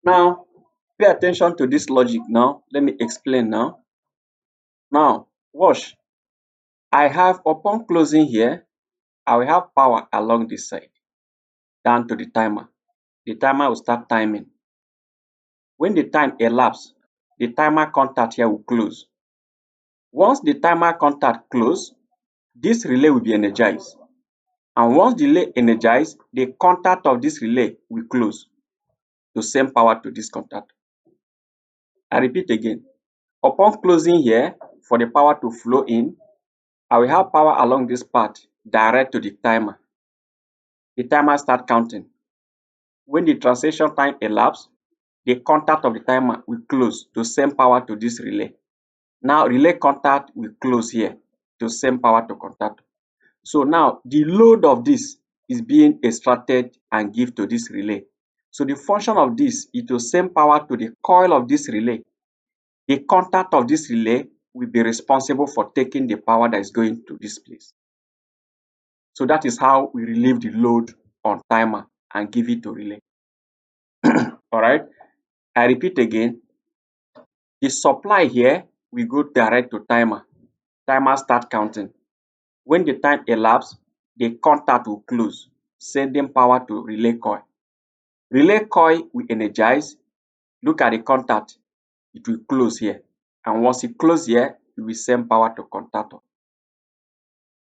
Now, pay attention to this logic now. Let me explain now. Now, watch. I have upon closing here, I will have power along this side down to the timer. The timer will start timing. When the time elapses, the timer contact here will close. Once the timer contact close, this relay will be energized. And once the relay energized, the contact of this relay will close to send power to this contact. I repeat again. Upon closing here, for the power to flow in, I will have power along this path direct to the timer. The timer start counting. When the transition time elapses, the contact of the timer will close to send power to this relay. Now relay contact will close here to send power to contact. So now the load of this is being extracted and give to this relay. So the function of this is to send power to the coil of this relay. The contact of this relay will be responsible for taking the power that is going to this place. So that is how we relieve the load on timer and give it to relay. All right. I repeat again. The supply here will go direct to timer. Timer start counting. When the time elapses, the contact will close, sending power to relay coil. Relay coil will energize. Look at the contact. It will close here. And once it closes here, it will send power to contactor.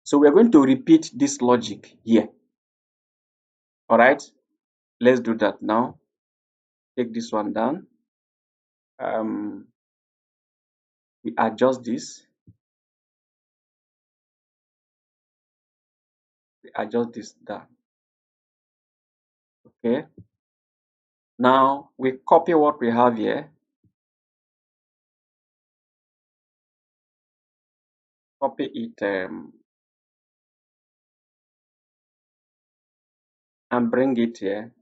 So we're going to repeat this logic here. All right. Let's do that now. Take this one down. We adjust this. We adjust this down. Okay. Now we copy what we have here. Copy it and bring it here.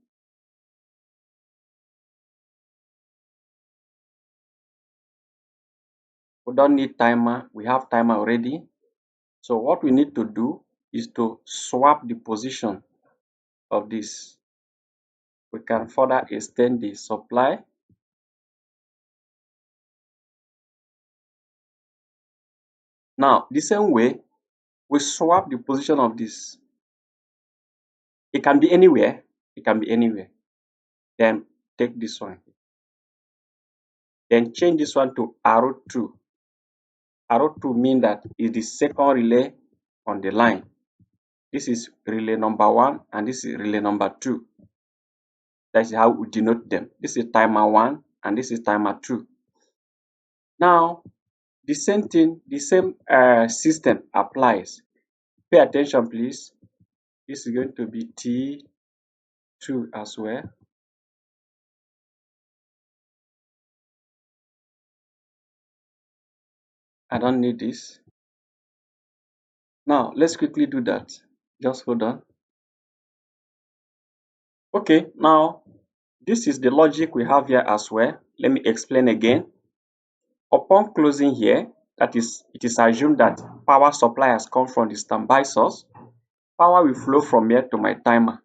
We don't need timer. We have timer already. So what we need to do is to swap the position of this. We can further extend the supply. Now, the same way, we swap the position of this. It can be anywhere. It can be anywhere. Then take this one. Then change this one to arrow 2. Arrow 2 means that is the second relay on the line. This is relay number 1 and this is relay number 2. That's how we denote them. This is timer 1 and this is timer 2. Now, the same thing, the same system applies. Pay attention, please. This is going to be T2 as well. I don't need this. Now, let's quickly do that. Just hold on. Okay, now, this is the logic we have here as well. Let me explain again. Upon closing here, that is, it is assumed that power supply has come from the standby source. Power will flow from here to my timer.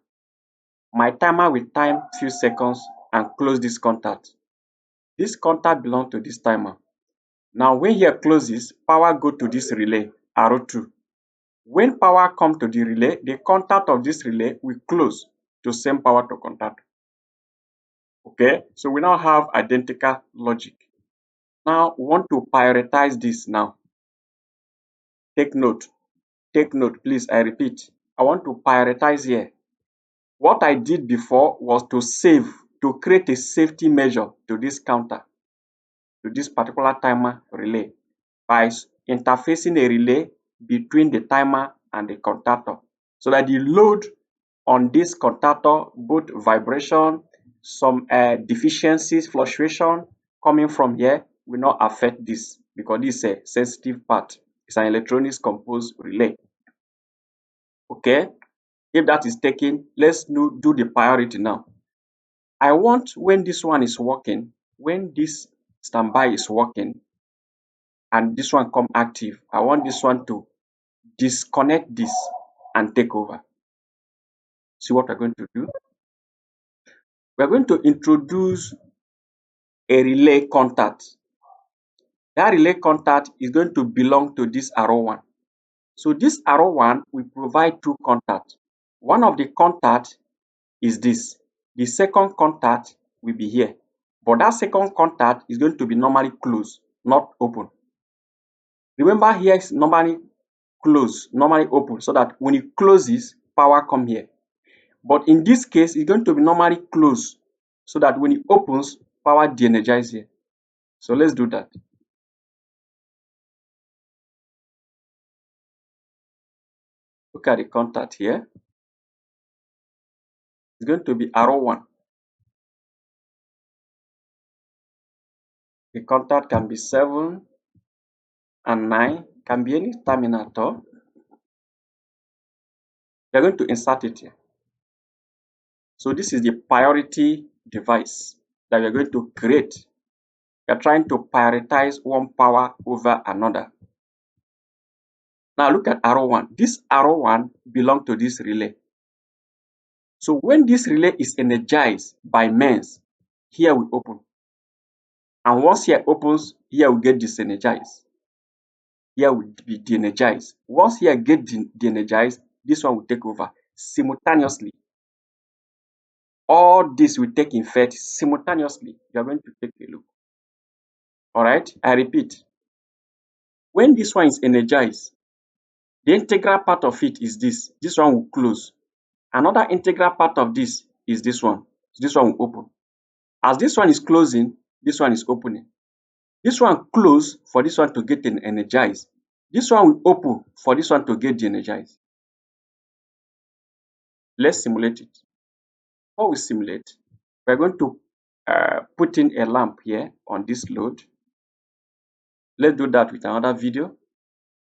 My timer will time few seconds and close this contact. This contact belongs to this timer. Now, when here closes, power go to this relay, arrow 2. When power comes to the relay, the contact of this relay will close to send power to contact. Okay, so we now have identical logic. Now, we want to prioritize this now. Take note, please, I repeat. I want to prioritize here. What I did before was to create a safety measure to this counter, to this particular timer relay by interfacing a relay between the timer and the contactor so that the load on this contactor, both vibration, some deficiencies, fluctuation coming from here will not affect this because this is a sensitive part. It's an electronics composed relay. Okay, if that is taken, let's do the priority now. I want when this one is working, when this standby is working, and this one come active, I want this one to disconnect this and take over. See what we're going to do? We're going to introduce a relay contact. That relay contact is going to belong to this arrow 1. So this arrow 1 will provide two contacts. One of the contacts is this. The second contact will be here. But that second contact is going to be normally closed, not open. Remember, here is normally closed, normally open, so that when it closes, power come here. But in this case, it's going to be normally closed, so that when it opens, power de-energize here. So let's do that. Look at the contact here. It's going to be arrow 1. The contact can be 7 and 9, can be any terminal at all. You're going to insert it here. So this is the priority device that we're going to create. You're trying to prioritize one power over another. Now look at arrow 1. This arrow 1 belongs to this relay. So when this relay is energized by mains, here will open. And once here opens, here will get disenergized. Here will be de-energized. Once here get de-energized, this one will take over simultaneously. All this will take effect simultaneously. You are going to take a look. All right, I repeat. When this one is energized, the integral part of it is this. This one will close. Another integral part of this is this one. This one will open. As this one is closing, this one is opening. This one close for this one to get energized. This one will open for this one to get de-energized. Let's simulate it. Before we simulate, we're going to put in a lamp here on this load. Let's do that with another video.